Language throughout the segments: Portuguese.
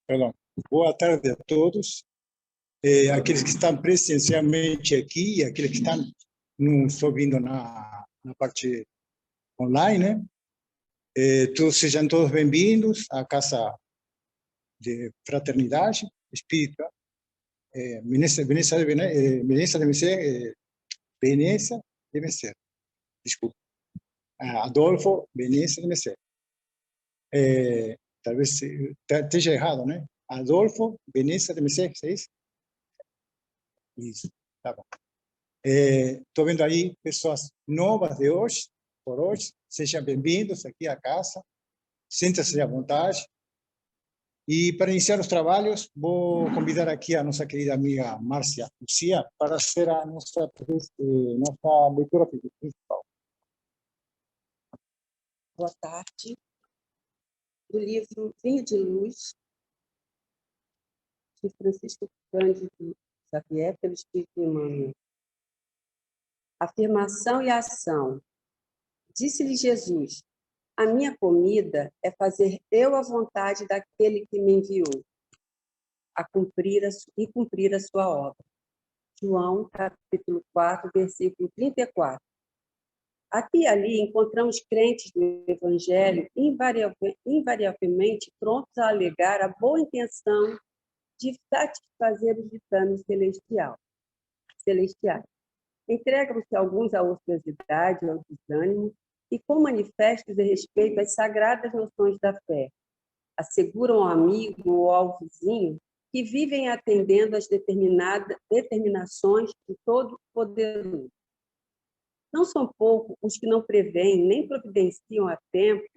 Perdão. Boa tarde a todos. Aqueles que estão presencialmente aqui e aqueles que estão nos ouvindo na parte online, né? Sejam todos bem-vindos à Casa de Fraternidade Espírita, Veneza de Merced, desculpa, Adolfo Veneza de Merced. Talvez esteja errado, né? Adolfo Veneza de Merced, é isso? Isso, tá bom. Estou vendo aí pessoas novas de hoje, por hoje. Sejam bem-vindos aqui à casa. Sinta-se à vontade. E para iniciar os trabalhos, vou convidar aqui a nossa querida amiga Márcia Lucia para ser a nossa leitura principal. Boa tarde. Do livro Vinho de Luz, de Francisco Cândido Xavier, pelo Espírito Emmanuel. Afirmação e ação. Disse-lhe Jesus: a minha comida é fazer eu a vontade daquele que me enviou, cumprir a sua obra. João, capítulo 4, versículo 34. Aqui e ali encontramos crentes do Evangelho invariavelmente prontos a alegar a boa intenção de satisfazer os ditames celestiais. Entregam-se alguns à ociosidade, ao desânimo, e com manifestos de respeito às sagradas noções da fé, asseguram ao amigo ou ao vizinho que vivem atendendo às determinações do Todo-Poderoso. Não são poucos os que não preveem nem providenciam a tempo,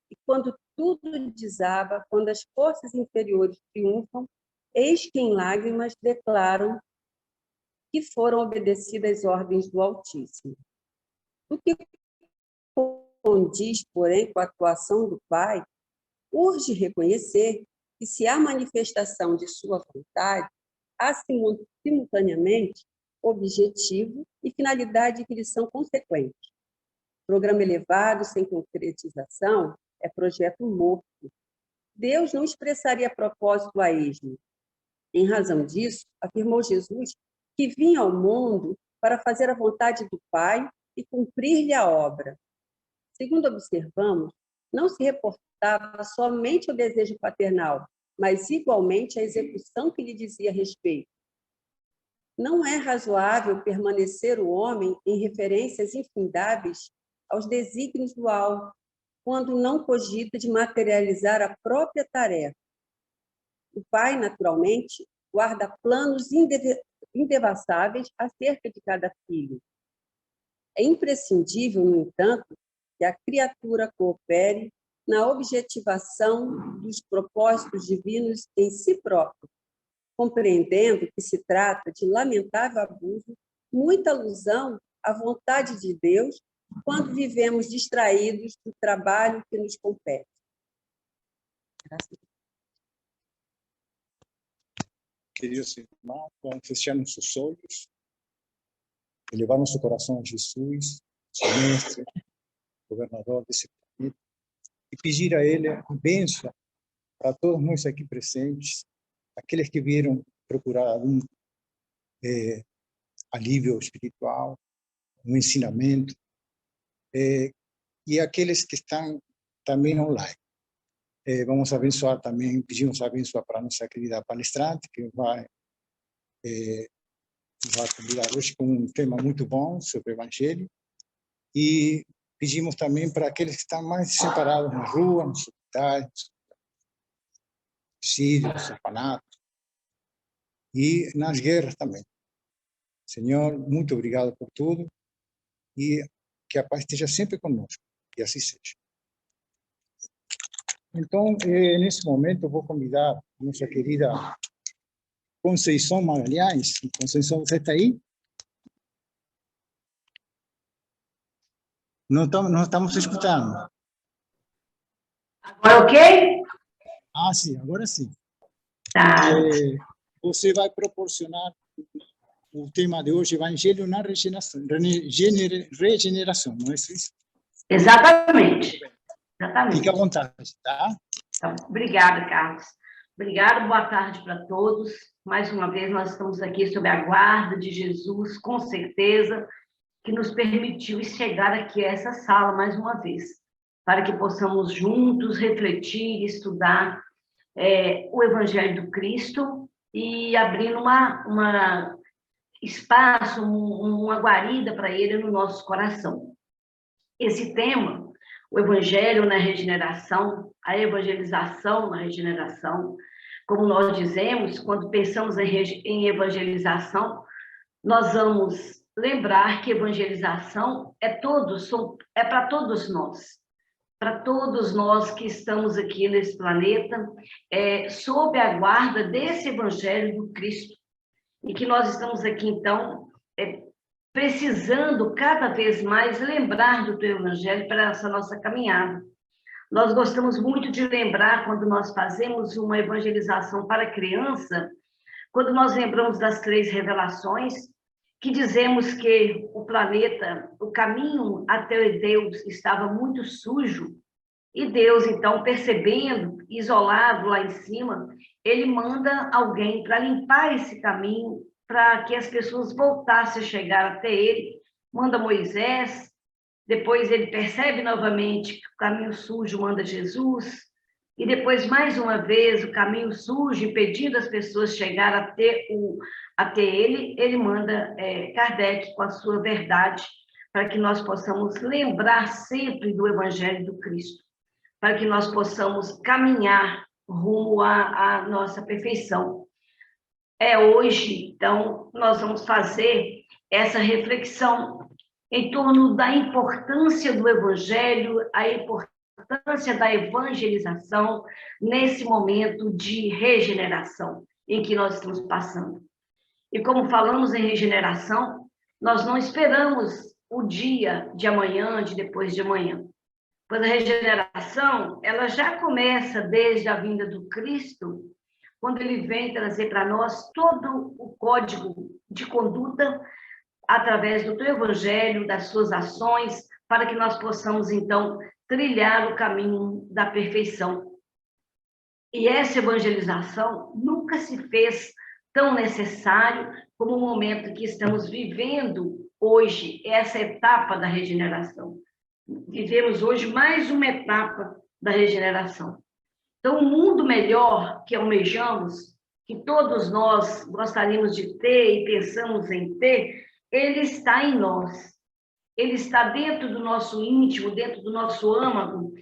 e quando tudo desaba, quando as forças inferiores triunfam, eis que em lágrimas declaram que foram obedecidas às ordens do Altíssimo. O que condiz, porém, com a atuação do Pai, urge reconhecer que, se há manifestação de sua vontade, há simultaneamente objetivo e finalidade que lhe são consequentes. Programa elevado sem concretização é projeto morto. Deus não expressaria propósito a esmo. Em razão disso, afirmou Jesus que vinha ao mundo para fazer a vontade do Pai e cumprir-lhe a obra. Segundo observamos, não se reportava somente ao desejo paternal, mas igualmente à execução que lhe dizia respeito. Não é razoável permanecer o homem em referências infindáveis aos desígnios do alto, quando não cogita de materializar a própria tarefa. O pai, naturalmente, guarda planos indevassáveis acerca de cada filho. É imprescindível, no entanto, que a criatura coopere na objetivação dos propósitos divinos em si próprio, compreendendo que se trata de lamentável abuso, muita alusão à vontade de Deus quando vivemos distraídos do trabalho que nos compete. Graças. Queridos irmãos, vamos fechar nossos olhos, elevar nosso coração a Jesus, nosso mestre, governador desse planeta, e pedir a Ele a bênção para todos nós aqui presentes, aqueles que vieram procurar algum alívio espiritual, um ensinamento, e aqueles que estão também online. Vamos abençoar também, pedimos a bênção para a nossa querida palestrante, que vai convidar hoje com um tema muito bom sobre o Evangelho, e pedimos também para aqueles que estão mais separados na rua, nos hospitais, nos presídios, nos orfanatos, e nas guerras também. Senhor, muito obrigado por tudo, e que a paz esteja sempre conosco, e assim seja. Então, nesse momento, eu vou convidar a nossa querida Conceição Magalhães. Conceição, você está aí? Não estamos escutando. Agora ok? Ah, sim, agora sim. Tá. Você vai proporcionar o tema de hoje, Evangelho na regeneração, não é isso? Exatamente. Exatamente. Fique à vontade, tá? Então, obrigada, Carlos. Obrigada, boa tarde para todos. Mais uma vez, nós estamos aqui sob a guarda de Jesus, com certeza, que nos permitiu chegar aqui a essa sala mais uma vez, para que possamos juntos refletir, estudar o Evangelho do Cristo e abrir espaço, uma guarida para ele no nosso coração. Esse tema, o Evangelho na regeneração, a evangelização na regeneração, como nós dizemos, quando pensamos em evangelização, nós vamos lembrar que evangelização é para todos nós que estamos aqui nesse planeta, sob a guarda desse Evangelho do Cristo, e que nós estamos aqui, então, precisando cada vez mais lembrar do teu Evangelho para essa nossa caminhada. Nós gostamos muito de lembrar, quando nós fazemos uma evangelização para criança, quando nós lembramos das 3 revelações, que dizemos que o planeta, o caminho até Deus estava muito sujo, e Deus, então, percebendo, isolado lá em cima, ele manda alguém para limpar esse caminho, para que as pessoas voltassem a chegar até ele, manda Moisés. Depois ele percebe novamente que o caminho sujo manda Jesus, e depois, mais uma vez, o caminho sujo, impedindo as pessoas chegar até ele manda Kardec com a sua verdade, para que nós possamos lembrar sempre do Evangelho do Cristo, para que nós possamos caminhar rumo à nossa perfeição. Hoje, então, nós vamos fazer essa reflexão em torno da importância do Evangelho, a importância da evangelização nesse momento de regeneração em que nós estamos passando. E como falamos em regeneração, nós não esperamos o dia de amanhã, de depois de amanhã. Pois a regeneração, ela já começa desde a vinda do Cristo, quando ele vem trazer para nós todo o código de conduta através do teu Evangelho, das suas ações, para que nós possamos, então, trilhar o caminho da perfeição. E essa evangelização nunca se fez tão necessário como o momento que estamos vivendo hoje, essa etapa da regeneração. Vivemos hoje mais uma etapa da regeneração. Então, o mundo melhor que almejamos, que todos nós gostaríamos de ter e pensamos em ter, ele está em nós. Ele está dentro do nosso íntimo, dentro do nosso âmago,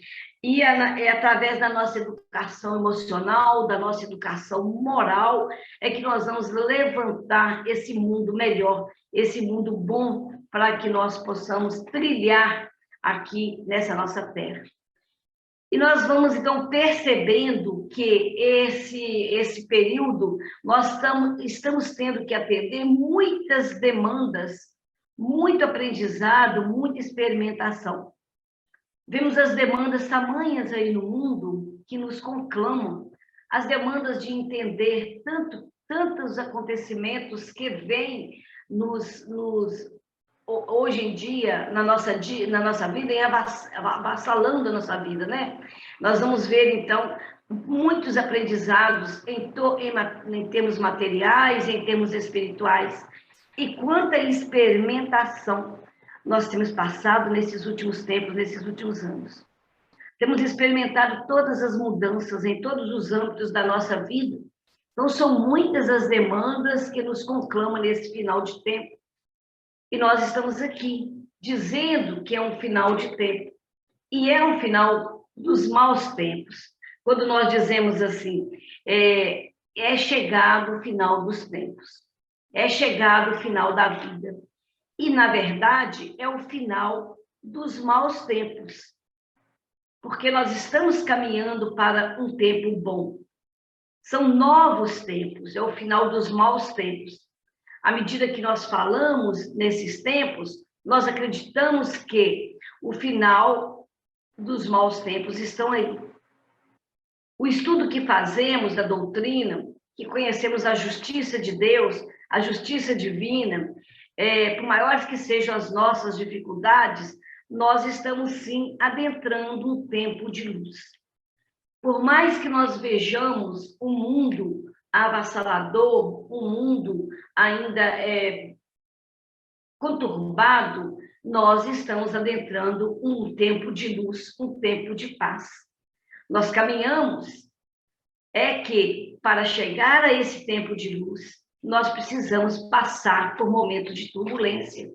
e é através da nossa educação emocional, da nossa educação moral, é que nós vamos levantar esse mundo melhor, esse mundo bom, para que nós possamos trilhar aqui nessa nossa terra. E nós vamos, então, percebendo que esse período nós estamos tendo que atender muitas demandas, muito aprendizado, muita experimentação. Vemos as demandas tamanhas aí no mundo que nos conclamam, as demandas de entender tantos acontecimentos que vêm hoje em dia, na nossa vida, e avassalando a nossa vida, né? Nós vamos ver, então, muitos aprendizados em termos materiais, em termos espirituais, e quanta experimentação nós temos passado nesses últimos tempos, nesses últimos anos. Temos experimentado todas as mudanças em todos os âmbitos da nossa vida. Então, são muitas as demandas que nos conclamam nesse final de tempo. E nós estamos aqui dizendo que é um final de tempo. E é um final dos maus tempos. Quando nós dizemos assim, é chegado o final dos tempos. É chegado o final da vida. E, na verdade, é o final dos maus tempos. Porque nós estamos caminhando para um tempo bom. São novos tempos, é o final dos maus tempos. À medida que nós falamos nesses tempos, nós acreditamos que o final dos maus tempos estão aí. O estudo que fazemos da doutrina, que conhecemos a justiça de Deus, a justiça divina, por maiores que sejam as nossas dificuldades, nós estamos sim adentrando um tempo de luz. Por mais que nós vejamos o mundo avassalador, o mundo ainda conturbado, nós estamos adentrando um tempo de luz, um tempo de paz. Nós caminhamos, que para chegar a esse tempo de luz, nós precisamos passar por momentos de turbulência.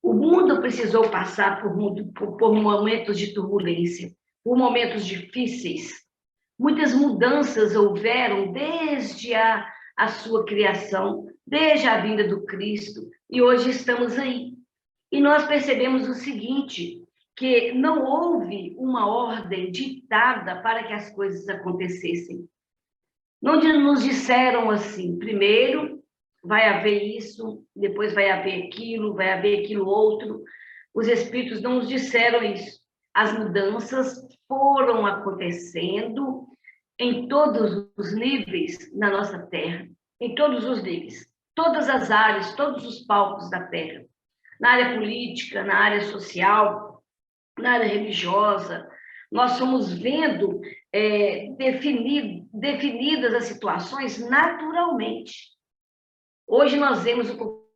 O mundo precisou passar por momentos de turbulência, por momentos difíceis. Muitas mudanças houveram desde a sua criação, desde a vinda do Cristo, e hoje estamos aí. E nós percebemos o seguinte, que não houve uma ordem ditada para que as coisas acontecessem. Não nos disseram assim, primeiro vai haver isso, depois vai haver aquilo outro. Os Espíritos não nos disseram isso. As mudanças foram acontecendo em todos os níveis na nossa Terra, em todos os níveis, todas as áreas, todos os palcos da Terra, na área política, na área social, na área religiosa. Nós estamos vendo definidas as situações naturalmente. Hoje nós vemos o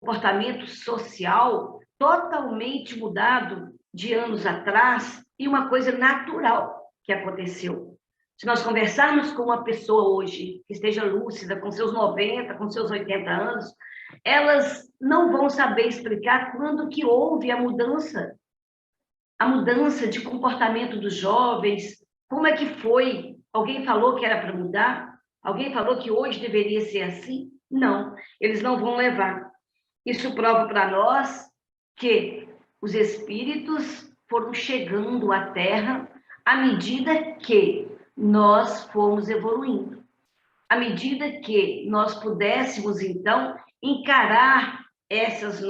comportamento social totalmente mudado de anos atrás e uma coisa natural que aconteceu. Se nós conversarmos com uma pessoa hoje que esteja lúcida, com seus 90, com seus 80 anos, elas não vão saber explicar quando que houve a mudança de comportamento dos jovens, como é que foi? Alguém falou que era para mudar? Alguém falou que hoje deveria ser assim? Não, eles não vão levar. Isso prova para nós que os espíritos foram chegando à Terra à medida que nós fomos evoluindo, à medida que nós pudéssemos, então, encarar essas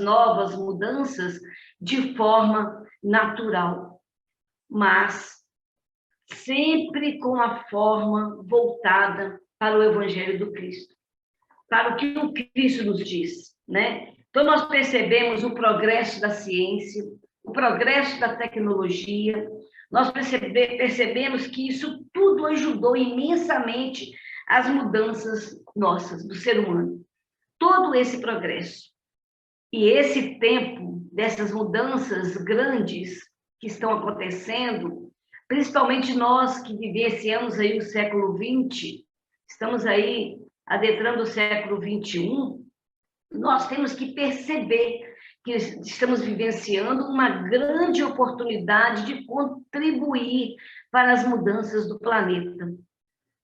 novas mudanças de forma natural, mas sempre com a forma voltada para o Evangelho do Cristo, para o que o Cristo nos diz, né? Então, nós percebemos o progresso da ciência, o progresso da tecnologia, nós percebemos que isso tudo ajudou imensamente as mudanças nossas, do ser humano. Todo esse progresso. E esse tempo dessas mudanças grandes que estão acontecendo, principalmente nós que vivenciamos aí o século XX, estamos aí adentrando o século XXI, nós temos que perceber que estamos vivenciando uma grande oportunidade de contribuir para as mudanças do planeta.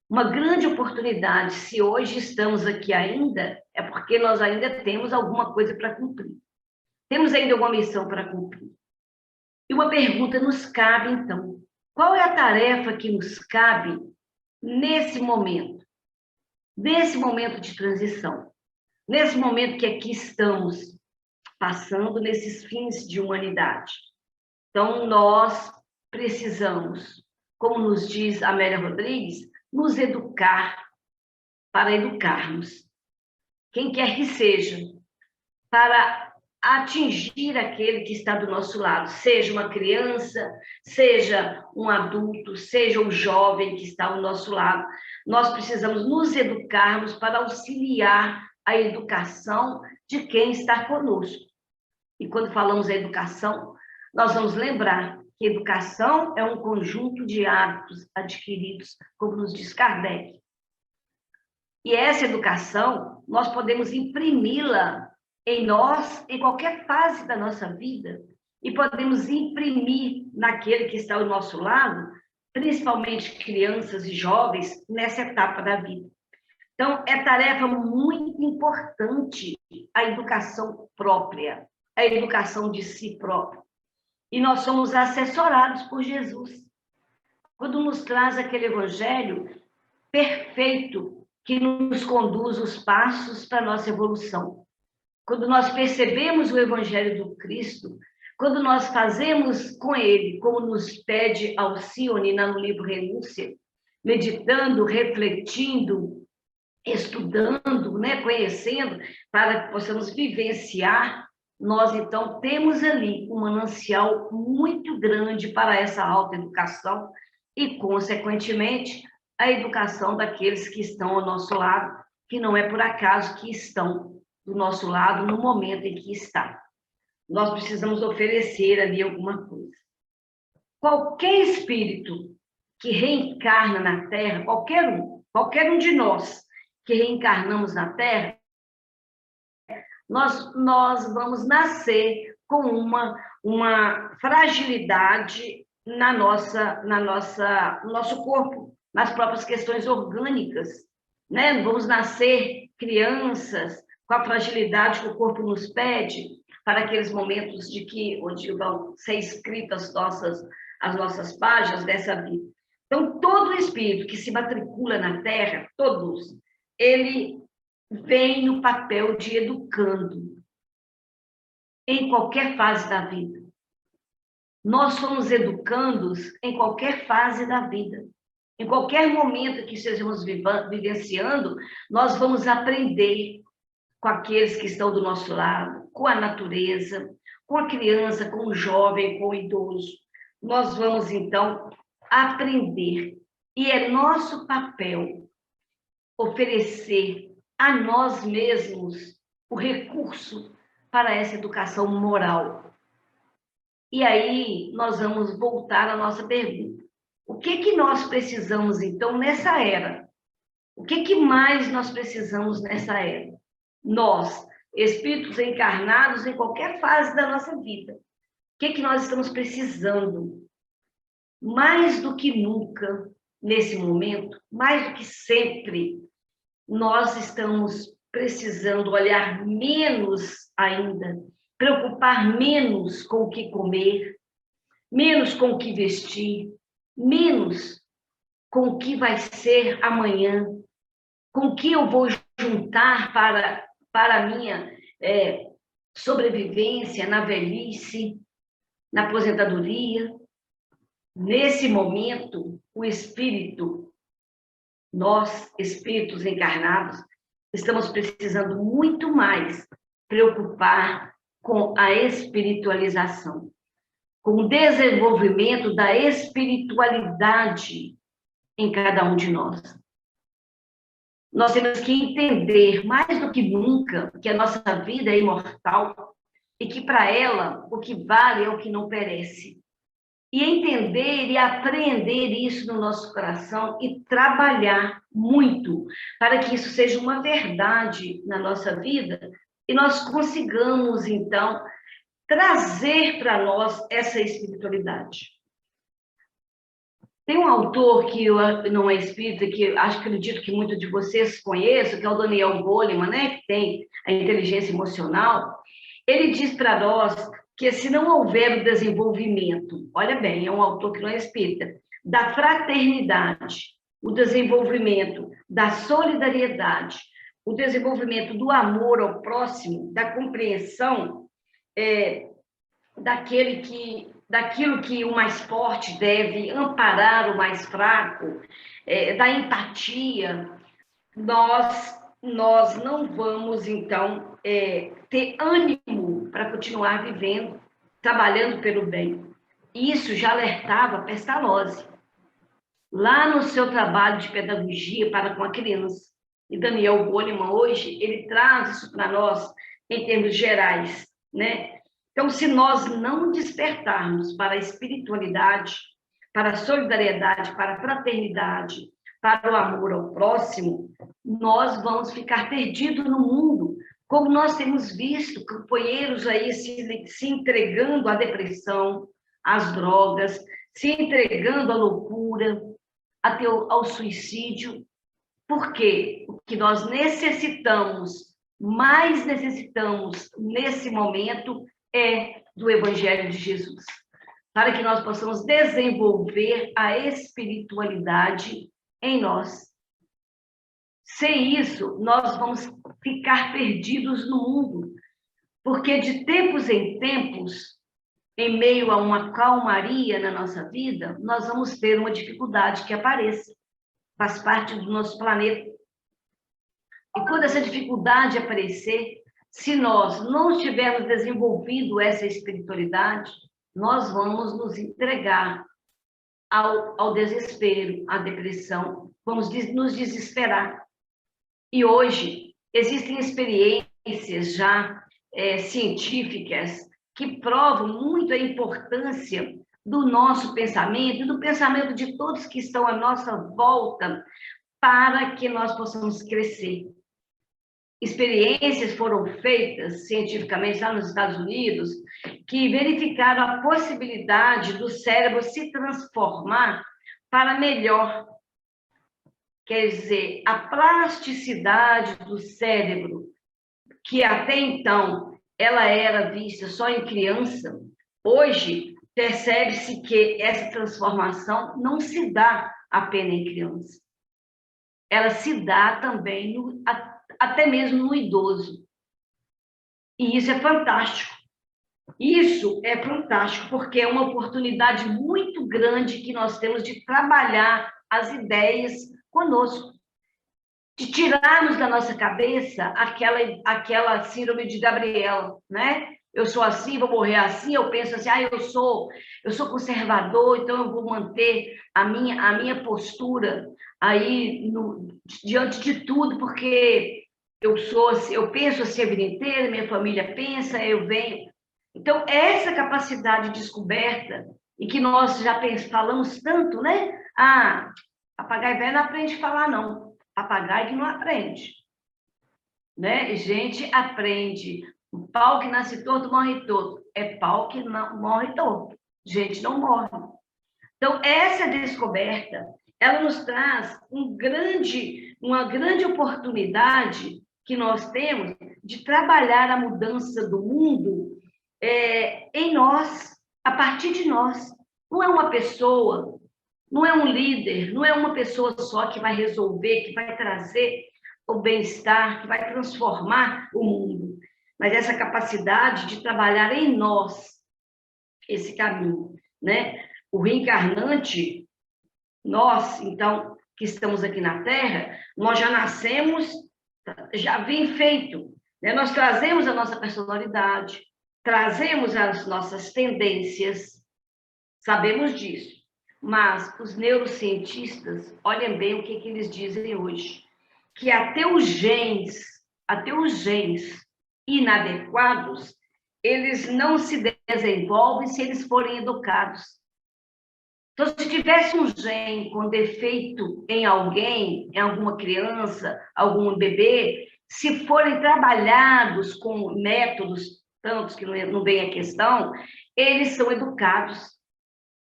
Uma grande oportunidade. Se hoje estamos aqui ainda, é porque nós ainda temos alguma coisa para cumprir. Temos ainda alguma missão para cumprir. E uma pergunta nos cabe, então. Qual é a tarefa que nos cabe nesse momento? Nesse momento de transição? Nesse momento que aqui estamos passando, nesses fins de humanidade. Então, nós precisamos, como nos diz Amélia Rodrigues, nos educar para educarmos. Quem quer que seja, para atingir aquele que está do nosso lado, seja uma criança, seja um adulto, seja um jovem que está ao nosso lado. Nós precisamos nos educarmos para auxiliar a educação de quem está conosco. E quando falamos em educação, nós vamos lembrar que educação é um conjunto de hábitos adquiridos, como nos diz Kardec. E essa educação, nós podemos imprimi-la em nós, em qualquer fase da nossa vida, e podemos imprimir naquele que está ao nosso lado, principalmente crianças e jovens, nessa etapa da vida. Então, é tarefa muito importante a educação própria, a educação de si próprio. E nós somos assessorados por Jesus, quando nos traz aquele evangelho perfeito que nos conduz os passos para a nossa evolução. Quando nós percebemos o evangelho do Cristo, quando nós fazemos com ele, como nos pede Alcione no livro Renúncia, meditando, refletindo, estudando, né, conhecendo, para que possamos vivenciar, nós, então, temos ali um manancial muito grande para essa autoeducação e, consequentemente, a educação daqueles que estão ao nosso lado, que não é por acaso que estão do nosso lado no momento em que está. Nós precisamos oferecer ali alguma coisa. Qualquer espírito que reencarna na Terra, qualquer um de nós que reencarnamos na Terra, nós vamos nascer com uma fragilidade no nosso corpo, nas próprias questões orgânicas, né? Vamos nascer crianças com a fragilidade que o corpo nos pede para aqueles momentos onde vão ser escritas as nossas páginas dessa vida. Então, todo espírito que se matricula na Terra, todos, ele vem no papel de educando em qualquer fase da vida. Nós somos educandos em qualquer fase da vida. Em qualquer momento que estejamos vivenciando, nós vamos aprender com aqueles que estão do nosso lado, com a natureza, com a criança, com o jovem, com o idoso. Nós vamos, então, aprender. E é nosso papel oferecer a nós mesmos o recurso para essa educação moral. E aí nós vamos voltar à nossa pergunta. O que nós precisamos, então, nessa era? O que mais nós precisamos nessa era? Nós, espíritos encarnados em qualquer fase da nossa vida. O que nós estamos precisando? Mais do que nunca, nesse momento, mais do que sempre, nós estamos precisando olhar menos ainda, preocupar menos com o que comer, menos com o que vestir, menos com o que vai ser amanhã, com o que eu vou juntar para a minha sobrevivência na velhice, na aposentadoria. Nesse momento, o espírito, nós, espíritos encarnados, estamos precisando muito mais preocupar com a espiritualização, com o desenvolvimento da espiritualidade em cada um de nós. Nós temos que entender, mais do que nunca, que a nossa vida é imortal e que, para ela, o que vale é o que não perece. E entender e aprender isso no nosso coração e trabalhar muito para que isso seja uma verdade na nossa vida e nós consigamos, então, trazer para nós essa espiritualidade. Tem um autor que não é espírita, que acredito que muitos de vocês conheçam, que é o Daniel Goleman, né, que tem a inteligência emocional. Ele diz para nós que se não houver o desenvolvimento, olha bem, é um autor que não é espírita, da fraternidade, o desenvolvimento da solidariedade, o desenvolvimento do amor ao próximo, da compreensão daquilo que o mais forte deve amparar o mais fraco, da empatia, nós não vamos, então, ter ânimo para continuar vivendo, trabalhando pelo bem. Isso já alertava Pestalozzi, lá no seu trabalho de pedagogia para com a criança. E Daniel Goleman, hoje, ele traz isso para nós em termos gerais, né? Então, se nós não despertarmos para a espiritualidade, para a solidariedade, para a fraternidade, para o amor ao próximo, nós vamos ficar perdidos no mundo, como nós temos visto companheiros aí se entregando à depressão, às drogas, se entregando à loucura, até ao suicídio. Por quê? O que nós mais necessitamos nesse momento é do Evangelho de Jesus, para que nós possamos desenvolver a espiritualidade em nós. Sem isso, nós vamos ficar perdidos no mundo, porque de tempos em tempos, em meio a uma calmaria na nossa vida, nós vamos ter uma dificuldade que apareça, faz parte do nosso planeta. E quando essa dificuldade aparecer, Se nós não tivermos desenvolvido essa espiritualidade, nós vamos nos entregar ao desespero, à depressão, vamos nos desesperar. E hoje existem experiências já científicas que provam muito a importância do nosso pensamento e do pensamento de todos que estão à nossa volta para que nós possamos crescer. Experiências foram feitas cientificamente lá nos Estados Unidos que verificaram a possibilidade do cérebro se transformar para melhor. Quer dizer, a plasticidade do cérebro, que até então ela era vista só em criança, hoje percebe-se que essa transformação não se dá apenas em criança. Ela se dá também até mesmo no idoso. E isso é fantástico. Isso é fantástico, porque é uma oportunidade muito grande que nós temos de trabalhar as ideias conosco, de tirarmos da nossa cabeça aquela síndrome de Gabriela, né? Eu sou assim, vou morrer assim, eu penso assim, eu sou conservador, então eu vou manter a minha postura aí diante de tudo, porque eu penso assim a vida inteira, minha família pensa, eu venho. Então, essa capacidade de descoberta, e que nós já falamos tanto, né? Papagaio velho não aprende a falar, não. Papagaio que não aprende. Né? Gente aprende. O pau que nasce torto morre torto. É pau que não morre torto. Gente não morre. Então, essa descoberta, ela nos traz uma grande oportunidade que nós temos de trabalhar a mudança do mundo em nós, a partir de nós. Não é uma pessoa, não é um líder, não é uma pessoa só que vai resolver, que vai trazer o bem-estar, que vai transformar o mundo, mas essa capacidade de trabalhar em nós esse caminho, né? O reencarnante, nós, então, que estamos aqui na Terra, nós já nascemos, já vem feito, né? Nós trazemos a nossa personalidade, trazemos as nossas tendências, sabemos disso, mas os neurocientistas, olhem bem o que eles dizem hoje, que até os genes inadequados, eles não se desenvolvem se eles forem educados. Então, se tivesse um gene com defeito em alguém, em alguma criança, algum bebê, se forem trabalhados com métodos, tantos que não vem a questão, eles são educados.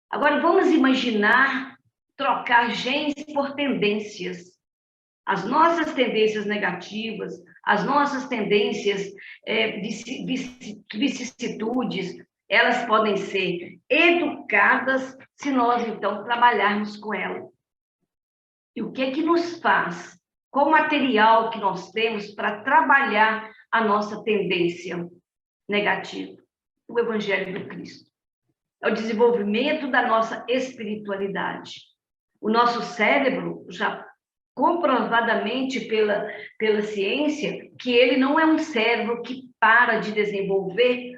Agora, vamos imaginar trocar genes por tendências. As nossas tendências negativas, as nossas tendências vicissitudes, elas podem ser educadas se nós, então, trabalharmos com elas. E o que é que nos faz? Qual o material que nós temos para trabalhar a nossa tendência negativa? O Evangelho do Cristo. É o desenvolvimento da nossa espiritualidade. O nosso cérebro, já comprovadamente pela ciência, que ele não é um cérebro que para de desenvolver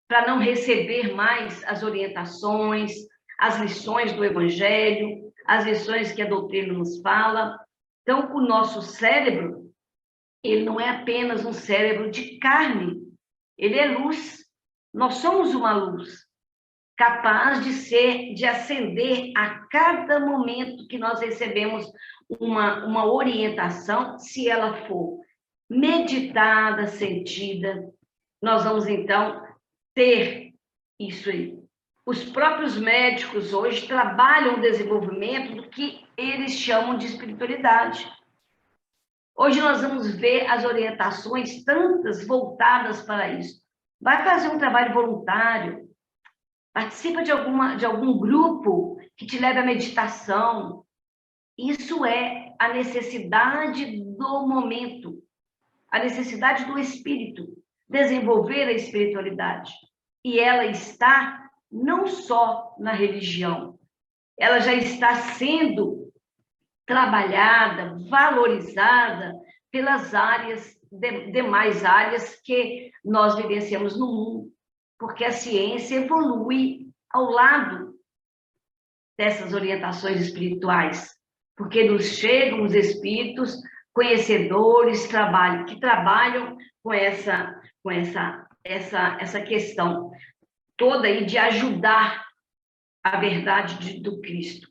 para não receber mais as orientações, as lições do Evangelho, as lições que a doutrina nos fala. Então, o nosso cérebro, ele não é apenas um cérebro de carne, ele é luz. Nós somos uma luz, capaz de acender a cada momento que nós recebemos uma orientação, se ela for meditada, sentida, nós vamos, então, ter isso aí. Os próprios médicos hoje trabalham o desenvolvimento do que eles chamam de espiritualidade. Hoje nós vamos ver as orientações tantas voltadas para isso. Vai fazer um trabalho voluntário, participa de algum grupo que te leve à meditação. Isso é a necessidade do momento, a necessidade do espírito, desenvolver a espiritualidade. E ela está não só na religião, ela já está sendo trabalhada, valorizada pelas áreas demais áreas que nós vivenciamos no mundo, porque a ciência evolui ao lado dessas orientações espirituais, porque nos chegam os espíritos conhecedores, que trabalham com essa questão toda aí de ajudar a verdade do Cristo.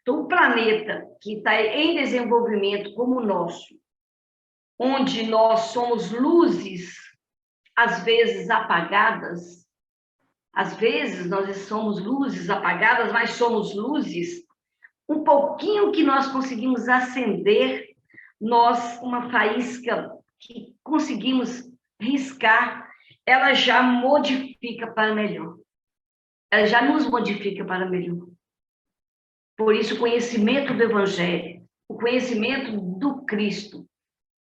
Então, o planeta que está em desenvolvimento como o nosso, onde nós somos luzes, às vezes apagadas, às vezes nós somos luzes apagadas, mas somos luzes, um pouquinho que nós conseguimos acender, nós, uma faísca que conseguimos riscar, ela já modifica para melhor. Ela já nos modifica para melhor. Por isso, o conhecimento do Evangelho, o conhecimento do Cristo,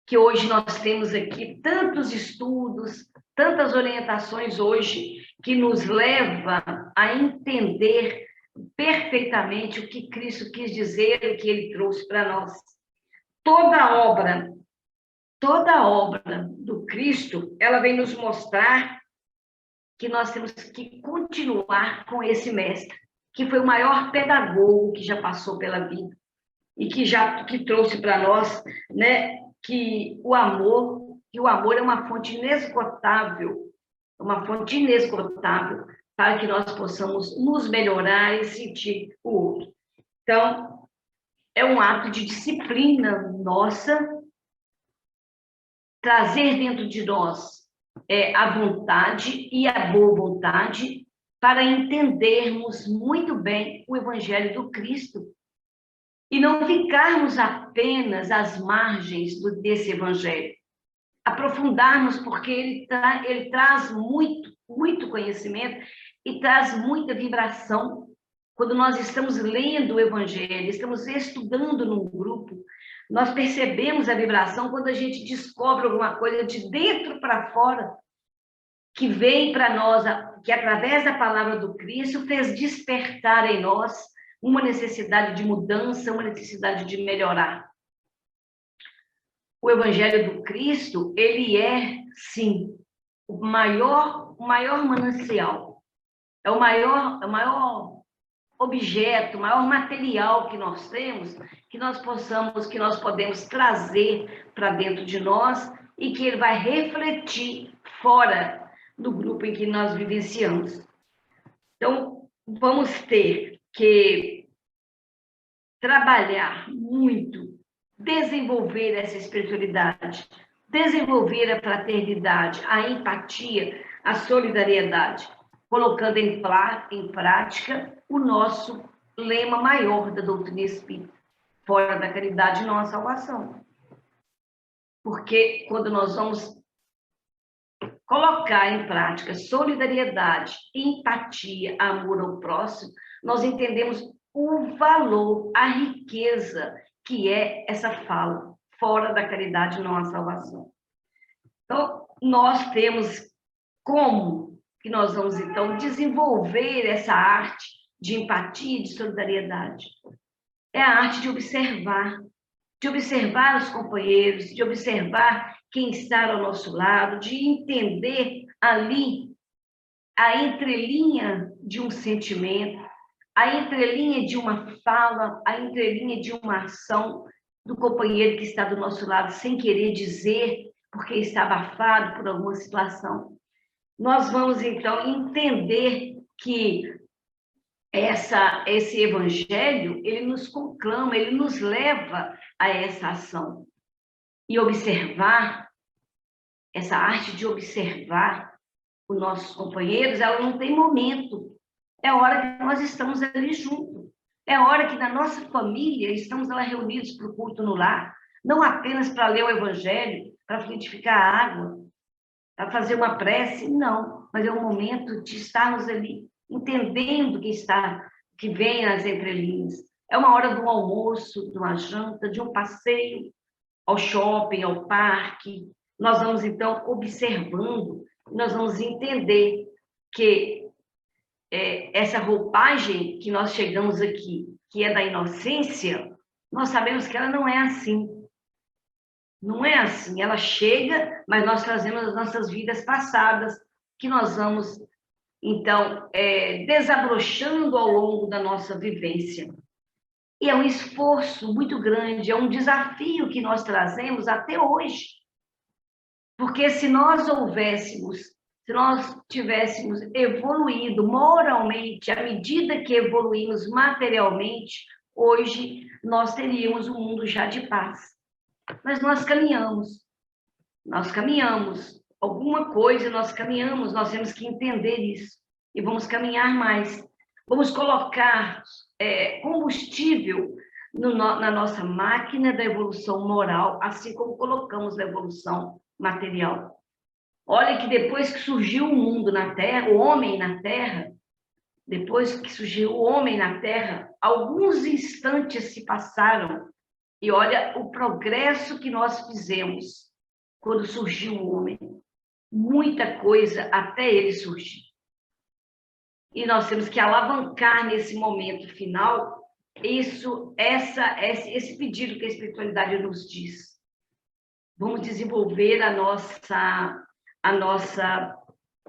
que hoje nós temos aqui tantos estudos, tantas orientações hoje, que nos leva a entender perfeitamente o que Cristo quis dizer, o que Ele trouxe para nós. Toda obra do Cristo, ela vem nos mostrar que nós temos que continuar com esse mestre, que foi o maior pedagogo que já passou pela vida e que trouxe para nós, né, que o amor é uma fonte inesgotável, para que nós possamos nos melhorar e sentir o outro. Então, é um ato de disciplina nossa, trazer dentro de nós a vontade e a boa vontade para entendermos muito bem o Evangelho do Cristo e não ficarmos apenas às margens desse Evangelho. Aprofundarmos, porque ele traz muito conhecimento e traz muita vibração. Quando nós estamos lendo o Evangelho, estamos estudando num grupo, nós percebemos a vibração quando a gente descobre alguma coisa de dentro para fora, que vem para nós, que através da palavra do Cristo fez despertar em nós uma necessidade de mudança, uma necessidade de melhorar. O Evangelho do Cristo, ele é, sim, o maior manancial, é o maior objeto, o maior material que nós temos, que nós podemos trazer para dentro de nós e que ele vai refletir fora do grupo em que nós vivenciamos. Então, vamos ter que trabalhar muito, desenvolver essa espiritualidade, desenvolver a fraternidade, a empatia, a solidariedade, colocando em prática o nosso lema maior da doutrina espírita: fora da caridade não há salvação. Porque quando nós vamos colocar em prática solidariedade, empatia, amor ao próximo, nós entendemos o valor, a riqueza que é essa fala: fora da caridade não há salvação. Então, nós temos como que nós vamos, então, desenvolver essa arte de empatia e de solidariedade. É a arte de observar os companheiros, de observar quem está ao nosso lado, de entender ali a entrelinha de um sentimento, a entrelinha de uma fala, a entrelinha de uma ação do companheiro que está do nosso lado, sem querer dizer, porque está abafado por alguma situação. Nós vamos, então, entender que esse evangelho, ele nos conclama, ele nos leva a essa ação. E observar, essa arte de observar os nossos companheiros, ela não tem momento. É hora que nós estamos ali juntos. É hora que na nossa família estamos lá reunidos para o culto no lar, não apenas para ler o evangelho, para frutificar a água, para fazer uma prece, não, mas é um momento de estarmos ali, entendendo que vem nas entrelinhas. É uma hora de um almoço, de uma janta, de um passeio ao shopping, ao parque. Nós vamos, então, observando, nós vamos entender que essa roupagem que nós chegamos aqui, que é da inocência, nós sabemos que ela não é assim. Não é assim. Ela chega, mas nós trazemos as nossas vidas passadas, que nós vamos, então, desabrochando ao longo da nossa vivência. E é um esforço muito grande, é um desafio que nós trazemos até hoje. Porque se nós tivéssemos evoluído moralmente, à medida que evoluímos materialmente, hoje nós teríamos um mundo já de paz. Mas nós caminhamos, alguma coisa nós caminhamos, nós temos que entender isso, e vamos caminhar mais. Vamos colocar combustível na nossa máquina da evolução moral, assim como colocamos na evolução material. Olha que depois que surgiu o mundo na Terra, o homem na Terra, depois que surgiu o homem na Terra, alguns instantes se passaram, e olha o progresso que nós fizemos quando surgiu o homem. Muita coisa até ele surgir. E nós temos que alavancar nesse momento final esse pedido que a espiritualidade nos diz. Vamos desenvolver a nossa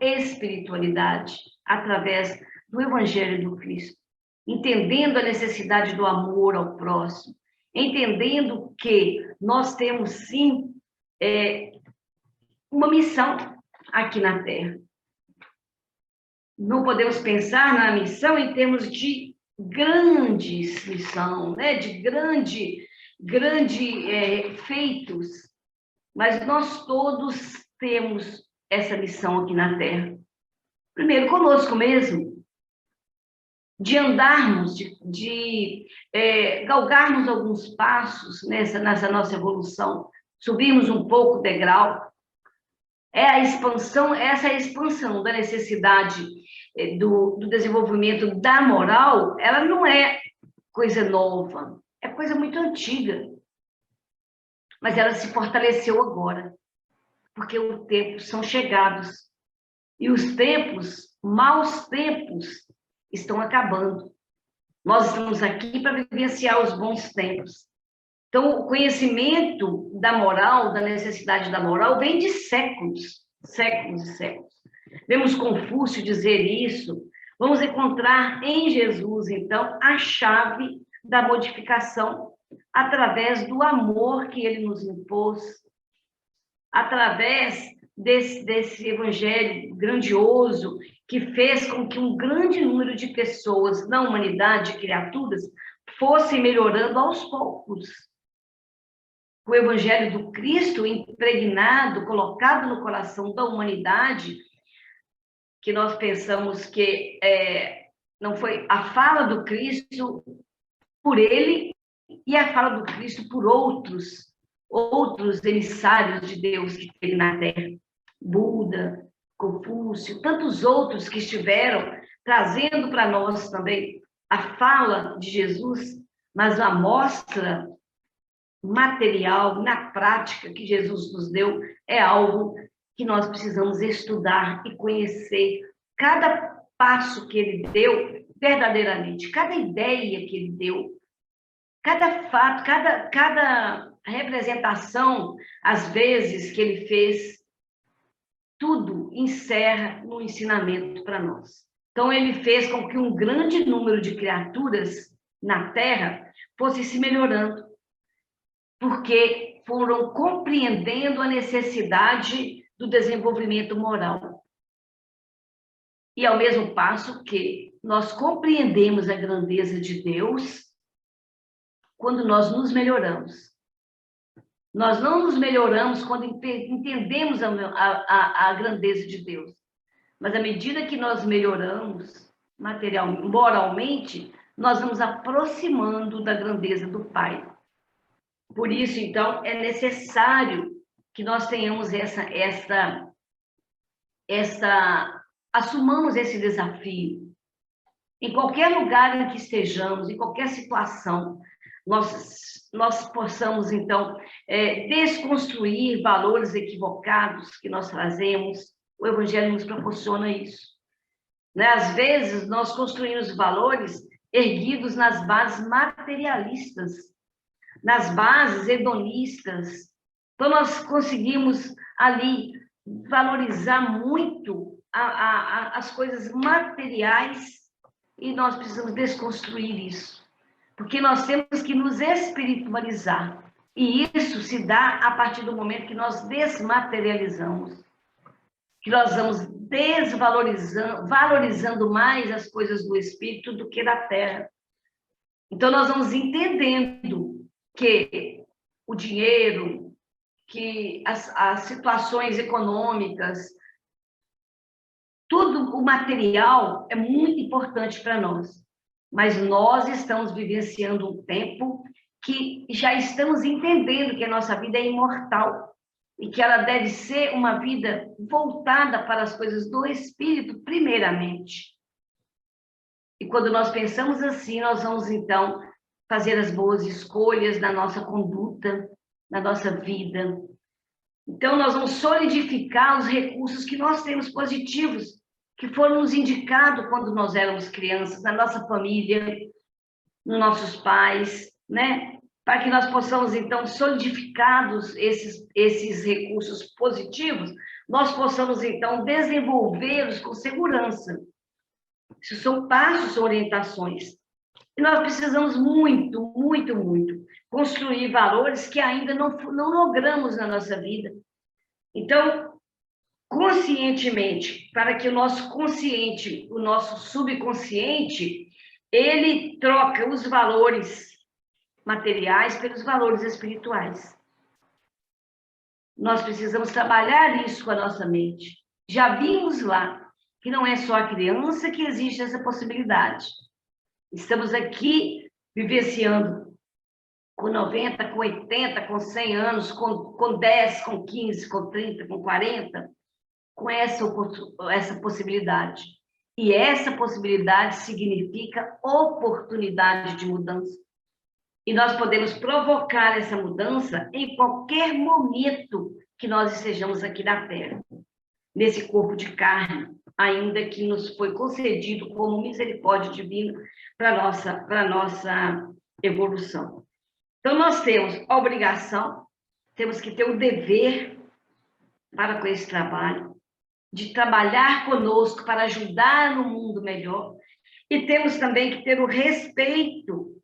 espiritualidade através do Evangelho do Cristo, entendendo a necessidade do amor ao próximo, entendendo que nós temos, sim, uma missão aqui na Terra. Não podemos pensar na missão em termos de grandes missão, né? De grande feitos, mas nós todos temos essa missão aqui na Terra. Primeiro, conosco mesmo, de andarmos, de galgarmos alguns passos nessa nossa evolução, subirmos um pouco o degrau. Essa é a expansão da necessidade do desenvolvimento da moral. Ela não é coisa nova, é coisa muito antiga. Mas ela se fortaleceu agora, porque os tempos são chegados. E os tempos, maus tempos, estão acabando. Nós estamos aqui para vivenciar os bons tempos. Então, o conhecimento da moral, da necessidade da moral, vem de séculos, séculos e séculos. Vemos Confúcio dizer isso. Vamos encontrar em Jesus, então, a chave da modificação através do amor que ele nos impôs, através desse evangelho grandioso que fez com que um grande número de pessoas na humanidade, criaturas, fossem melhorando aos poucos. O evangelho do Cristo impregnado, colocado no coração da humanidade, que nós pensamos que não foi a fala do Cristo por ele e a fala do Cristo por outros emissários de Deus que teve na Terra. Buda, Confúcio, tantos outros que estiveram trazendo para nós também a fala de Jesus, mas a amostra material, na prática, que Jesus nos deu, é algo que nós precisamos estudar e conhecer. Cada passo que ele deu, verdadeiramente, cada ideia que ele deu, cada fato, cada representação, às vezes, que ele fez, tudo encerra no ensinamento para nós. Então, ele fez com que um grande número de criaturas na Terra fosse se melhorando, porque foram compreendendo a necessidade do desenvolvimento moral. E ao mesmo passo que nós compreendemos a grandeza de Deus quando nós nos melhoramos. Nós não nos melhoramos quando entendemos a grandeza de Deus. Mas à medida que nós melhoramos moralmente, nós vamos aproximando da grandeza do Pai. Por isso, então, é necessário que nós tenhamos assumamos esse desafio. Em qualquer lugar em que estejamos, em qualquer situação, nós possamos, então, desconstruir valores equivocados que nós trazemos. O Evangelho nos proporciona isso. Né? Às vezes, nós construímos valores erguidos nas bases materialistas, nas bases hedonistas, Então, nós conseguimos ali valorizar muito as coisas materiais e nós precisamos desconstruir isso, porque nós temos que nos espiritualizar. E isso se dá a partir do momento que nós desmaterializamos, que nós vamos valorizando mais as coisas do espírito do que da terra. Então, nós vamos entendendo que o dinheiro, que as situações econômicas, tudo o material é muito importante para nós. Mas nós estamos vivenciando um tempo que já estamos entendendo que a nossa vida é imortal e que ela deve ser uma vida voltada para as coisas do espírito, primeiramente. E quando nós pensamos assim, nós vamos, então, fazer as boas escolhas na nossa conduta, na nossa vida. Então, nós vamos solidificar os recursos que nós temos positivos, que foram nos indicados quando nós éramos crianças, na nossa família, nos nossos pais, né? Para que nós possamos, então, solidificados esses recursos positivos, nós possamos, então, desenvolvê-los com segurança. Isso são passos, orientações. E nós precisamos muito, muito, muito construir valores que ainda não logramos na nossa vida. Então, conscientemente, para que o nosso consciente, o nosso subconsciente, ele troca os valores materiais pelos valores espirituais. Nós precisamos trabalhar isso com a nossa mente. Já vimos lá que não é só a criança que existe essa possibilidade. Estamos aqui vivenciando com 90, com 80, com 100 anos, com 10, com 15, com 30, com 40, com essa possibilidade. E essa possibilidade significa oportunidade de mudança. E nós podemos provocar essa mudança em qualquer momento que nós estejamos aqui na Terra, nesse corpo de carne, ainda que nos foi concedido como misericórdia divina para a nossa evolução. Então, nós temos a obrigação, temos que ter o dever para com esse trabalho, de trabalhar conosco para ajudar no mundo melhor, e temos também que ter o respeito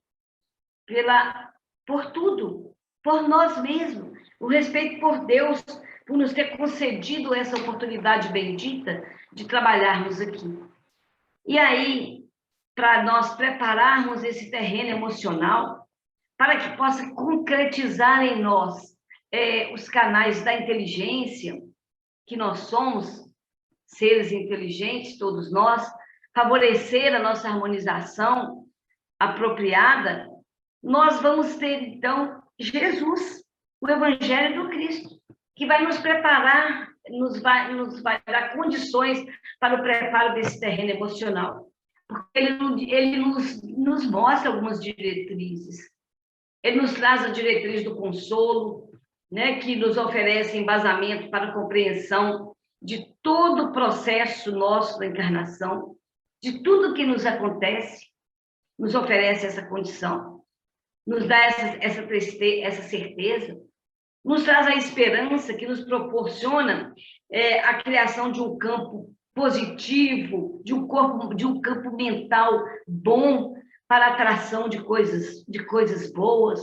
por tudo, por nós mesmos, o respeito por Deus, por nos ter concedido essa oportunidade bendita de trabalharmos aqui. E aí, para nós prepararmos esse terreno emocional, para que possa concretizar em nós os canais da inteligência, que nós somos seres inteligentes, todos nós, favorecer a nossa harmonização apropriada, nós vamos ter, então, Jesus, o Evangelho do Cristo, que vai nos preparar, nos vai dar condições para o preparo desse terreno emocional. Porque ele nos mostra algumas diretrizes. Ele nos traz a diretriz do consolo, né, que nos oferece embasamento para a compreensão de todo o processo nosso da encarnação, de tudo que nos acontece, nos oferece essa condição, nos dá essa certeza, nos traz a esperança que nos proporciona a criação de um campo positivo, de um campo mental bom para a atração de coisas boas.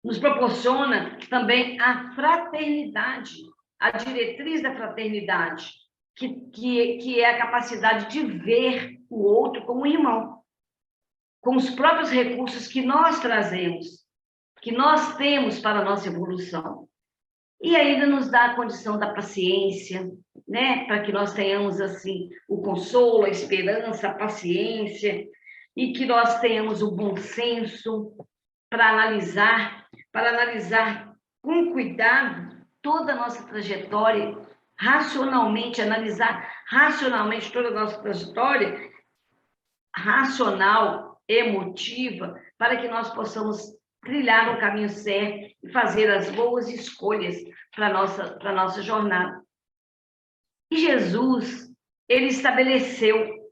Nos proporciona também a fraternidade, a diretriz da fraternidade, que é a capacidade de ver o outro como um irmão, com os próprios recursos que nós trazemos, que nós temos para a nossa evolução. E ainda nos dá a condição da paciência, né? Para que nós tenhamos, assim, o consolo, a esperança, a paciência, e que nós tenhamos o bom senso para analisar com cuidado toda a nossa trajetória, racionalmente, analisar racionalmente toda a nossa trajetória, racional, emotiva, para que nós possamos trilhar o caminho certo e fazer as boas escolhas para a nossa jornada. E Jesus, ele estabeleceu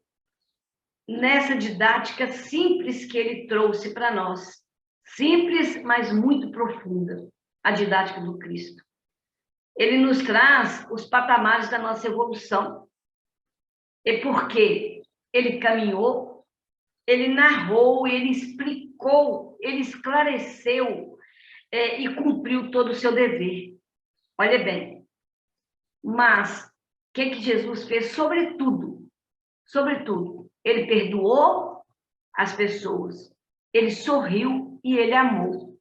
nessa didática simples que ele trouxe para nós, simples, mas muito profunda. a didática do Cristo. Ele nos traz os patamares da nossa evolução. E porque ele caminhou, ele narrou, ele explicou, ele esclareceu e cumpriu todo o seu dever. Olha bem. Mas o que Jesus fez? Sobretudo, ele perdoou as pessoas, ele sorriu e ele amou.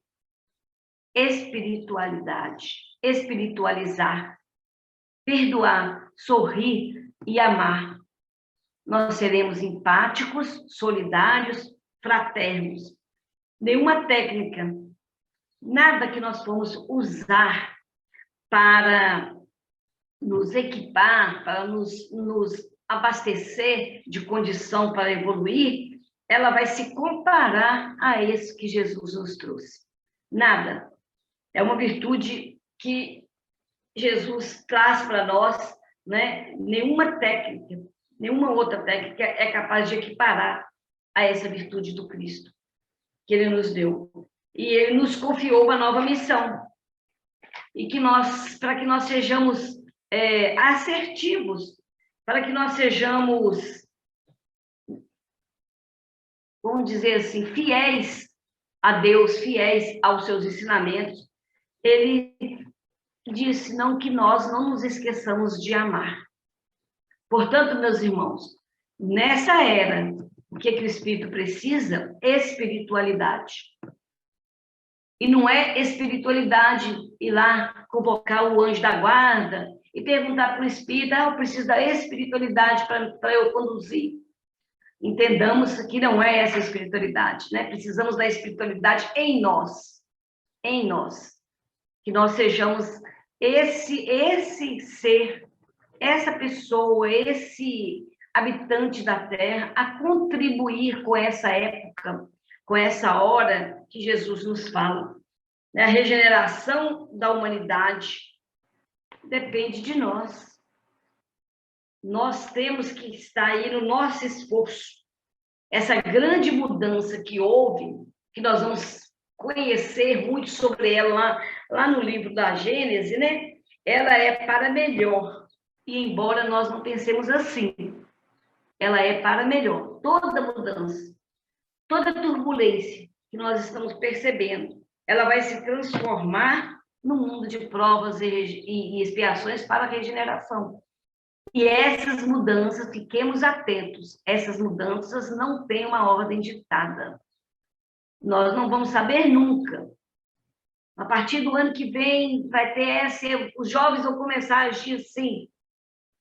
Espiritualidade, espiritualizar, perdoar, sorrir e amar. Nós seremos empáticos, solidários, fraternos. Nenhuma técnica, nada que nós formos usar para nos equipar, para nos abastecer de condição para evoluir, ela vai se comparar a esse que Jesus nos trouxe. Nada. É uma virtude que Jesus traz para nós, né? Nenhuma técnica, nenhuma outra técnica é capaz de equiparar a essa virtude do Cristo que ele nos deu. E ele nos confiou uma nova missão. E que para que nós sejamos assertivos, para que nós sejamos, vamos dizer assim, fiéis a Deus, fiéis aos seus ensinamentos, ele disse não que nós não nos esqueçamos de amar. Portanto, meus irmãos, nessa era, o que o Espírito precisa? Espiritualidade. E não é espiritualidade ir lá convocar o anjo da guarda e perguntar para o Espírito, eu preciso da espiritualidade para eu conduzir. Entendamos que não é essa espiritualidade, né? Precisamos da espiritualidade em nós. Em nós. Que nós sejamos esse ser, essa pessoa, esse habitante da Terra, a contribuir com essa época, com essa hora que Jesus nos fala. A regeneração da humanidade depende de nós. Nós temos que estar aí no nosso esforço. Essa grande mudança que houve, que nós vamos conhecer muito sobre ela lá no livro da Gênesis, né? Ela é para melhor. E embora nós não pensemos assim, ela é para melhor. Toda mudança, toda turbulência que nós estamos percebendo, ela vai se transformar num mundo de provas e expiações para a regeneração. E essas mudanças, fiquemos atentos, essas mudanças não têm uma ordem ditada. Nós não vamos saber nunca. A partir do ano que vem, vai ter os jovens vão começar a agir assim.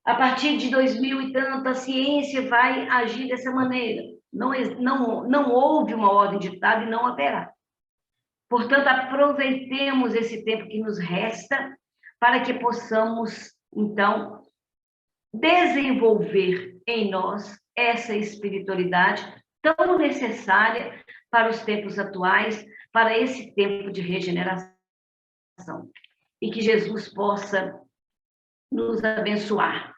A partir de 2000 e tanto, a ciência vai agir dessa maneira. Não houve uma ordem ditada e não haverá. Portanto, aproveitemos esse tempo que nos resta para que possamos, então, desenvolver em nós essa espiritualidade tão necessária para os tempos atuais, para esse tempo de regeneração. E que Jesus possa nos abençoar,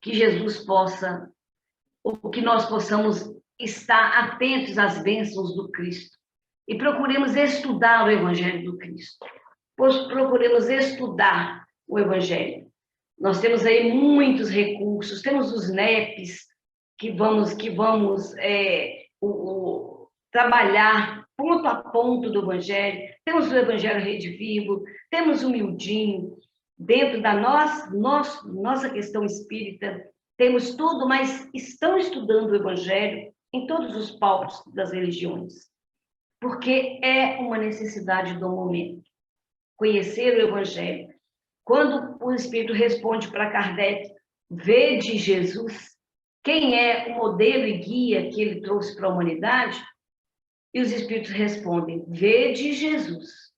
que Jesus possa, ou que nós possamos estar atentos às bênçãos do Cristo e procuremos estudar o Evangelho do Cristo. Procuremos estudar o Evangelho. Nós temos aí muitos recursos, temos os NEPs que vamos trabalhar ponto a ponto do Evangelho, temos o Evangelho Rede Vivo, temos o Mildinho, dentro da nossa questão espírita, temos tudo, mas estão estudando o Evangelho em todos os palcos das religiões, porque é uma necessidade do momento, conhecer o Evangelho. Quando o Espírito responde para Kardec, vede Jesus, quem é o modelo e guia que ele trouxe para a humanidade? E os Espíritos respondem, vede Jesus,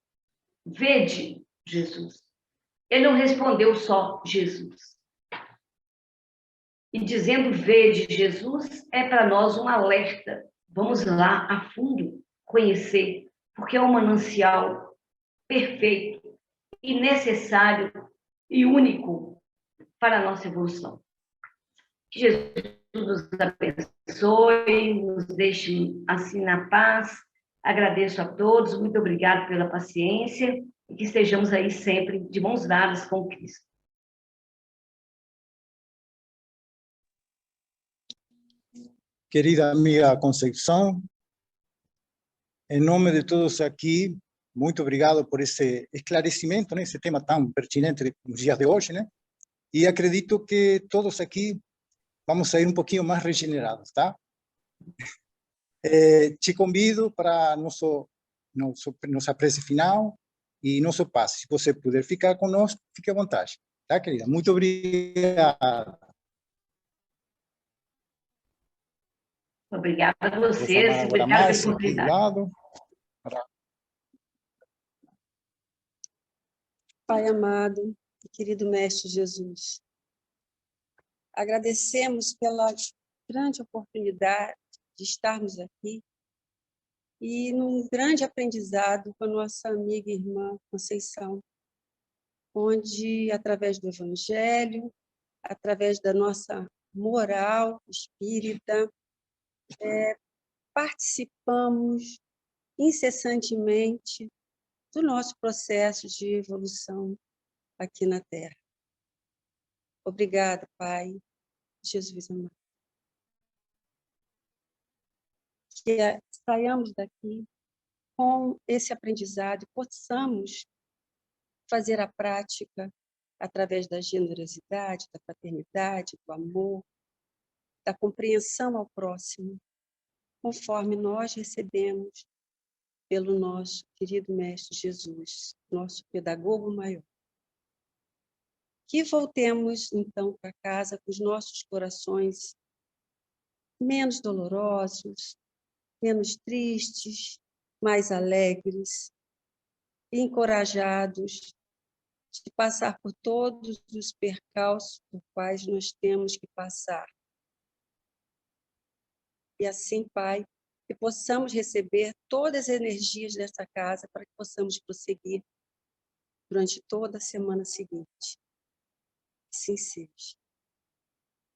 vede Jesus. Ele não respondeu só Jesus. E dizendo vede Jesus, é para nós um alerta. Vamos lá a fundo conhecer, porque é um manancial perfeito e necessário e único para a nossa evolução. Que Jesus nos abençoe, nos deixe assim na paz. Agradeço a todos, muito obrigado pela paciência e que estejamos aí sempre de mãos dadas com Cristo. Querida amiga Conceição, em nome de todos aqui, muito obrigado por esse esclarecimento, né, esse tema tão pertinente nos dias de hoje, né? E acredito que todos aqui vamos sair um pouquinho mais regenerados, tá? Te convido para nossa prece final e nosso passe. Se você puder ficar conosco, fique à vontade, tá, querida? Muito obrigado. Obrigada a Vou vocês, chamar agora obrigada pela Márcia aqui do oportunidade. lado. Pai amado, querido Mestre Jesus, agradecemos pela grande oportunidade de estarmos aqui e num grande aprendizado com a nossa amiga e irmã Conceição, onde, através do Evangelho, através da nossa moral espírita, participamos incessantemente do nosso processo de evolução aqui na Terra. Obrigada, Pai, Jesus amado. Que saiamos daqui com esse aprendizado e possamos fazer a prática através da generosidade, da fraternidade, do amor, da compreensão ao próximo, conforme nós recebemos pelo nosso querido Mestre Jesus, nosso pedagogo maior. Que voltemos, então, para casa com os nossos corações menos dolorosos, menos tristes, mais alegres, e encorajados de passar por todos os percalços por quais nós temos que passar. E assim, Pai, que possamos receber todas as energias desta casa para que possamos prosseguir durante toda a semana seguinte. Assim seja.